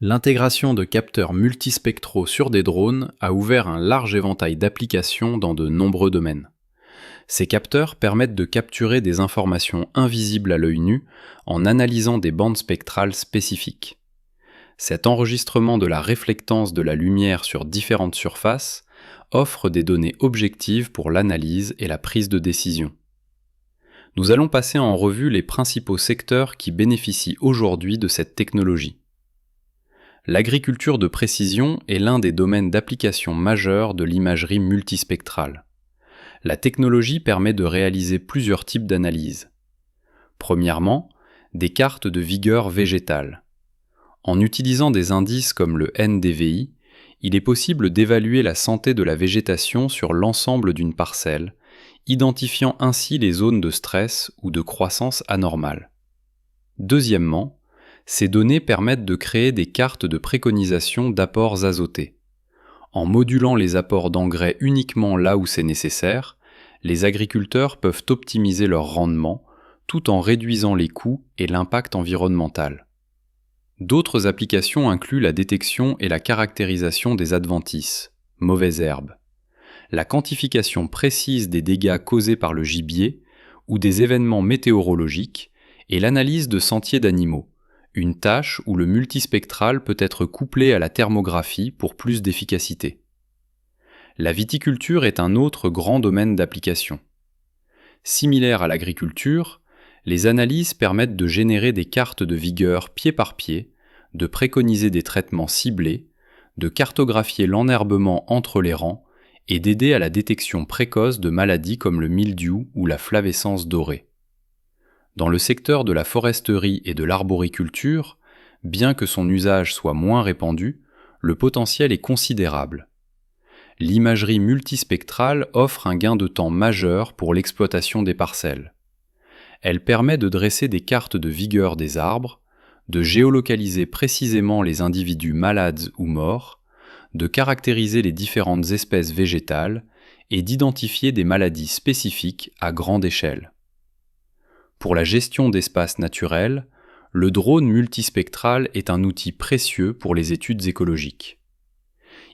L'intégration de capteurs multispectraux sur des drones a ouvert un large éventail d'applications dans de nombreux domaines. Ces capteurs permettent de capturer des informations invisibles à l'œil nu en analysant des bandes spectrales spécifiques. Cet enregistrement de la réflectance de la lumière sur différentes surfaces offre des données objectives pour l'analyse et la prise de décision. Nous allons passer en revue les principaux secteurs qui bénéficient aujourd'hui de cette technologie. L'agriculture de précision est l'un des domaines d'application majeurs de l'imagerie multispectrale. La technologie permet de réaliser plusieurs types d'analyses. Premièrement, des cartes de vigueur végétale. En utilisant des indices comme le NDVI, il est possible d'évaluer la santé de la végétation sur l'ensemble d'une parcelle, identifiant ainsi les zones de stress ou de croissance anormale. Deuxièmement, ces données permettent de créer des cartes de préconisation d'apports azotés. En modulant les apports d'engrais uniquement là où c'est nécessaire, les agriculteurs peuvent optimiser leur rendement tout en réduisant les coûts et l'impact environnemental. D'autres applications incluent la détection et la caractérisation des adventices, mauvaises herbes, la quantification précise des dégâts causés par le gibier ou des événements météorologiques et l'analyse de sentiers d'animaux, une tâche où le multispectral peut être couplé à la thermographie pour plus d'efficacité. La viticulture est un autre grand domaine d'application. Similaire à l'agriculture, les analyses permettent de générer des cartes de vigueur pied par pied, de préconiser des traitements ciblés, de cartographier l'enherbement entre les rangs et d'aider à la détection précoce de maladies comme le mildiou ou la flavescence dorée. Dans le secteur de la foresterie et de l'arboriculture, bien que son usage soit moins répandu, le potentiel est considérable. L'imagerie multispectrale offre un gain de temps majeur pour l'exploitation des parcelles. Elle permet de dresser des cartes de vigueur des arbres, de géolocaliser précisément les individus malades ou morts, de caractériser les différentes espèces végétales et d'identifier des maladies spécifiques à grande échelle. Pour la gestion d'espaces naturels, le drone multispectral est un outil précieux pour les études écologiques.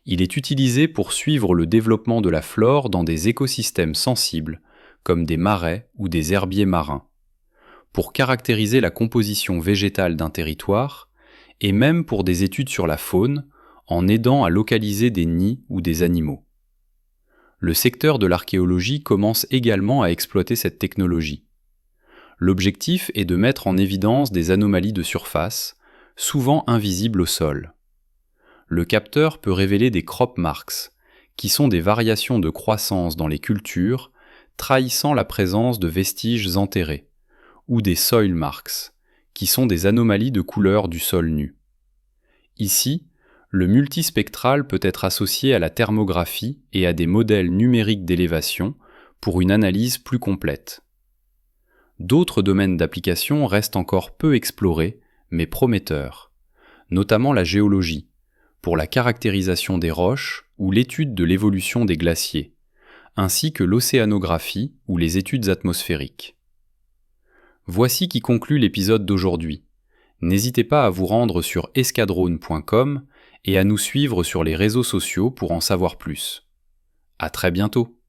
Il est utilisé pour suivre le développement de la flore dans des écosystèmes sensibles, comme des marais ou des herbiers marins, pour caractériser la composition végétale d'un territoire, et même pour des études sur la faune, en aidant à localiser des nids ou des animaux. Le secteur de l'archéologie commence également à exploiter cette technologie. L'objectif est de mettre en évidence des anomalies de surface, souvent invisibles au sol. Le capteur peut révéler des crop marks, qui sont des variations de croissance dans les cultures, trahissant la présence de vestiges enterrés, ou des soil marks, qui sont des anomalies de couleur du sol nu. Ici, le multispectral peut être associé à la thermographie et à des modèles numériques d'élévation pour une analyse plus complète. D'autres domaines d'application restent encore peu explorés, mais prometteurs, notamment la géologie, pour la caractérisation des roches ou l'étude de l'évolution des glaciers, ainsi que l'océanographie ou les études atmosphériques. Voici qui conclut l'épisode d'aujourd'hui. N'hésitez pas à vous rendre sur escadrone.com et à nous suivre sur les réseaux sociaux pour en savoir plus. À très bientôt!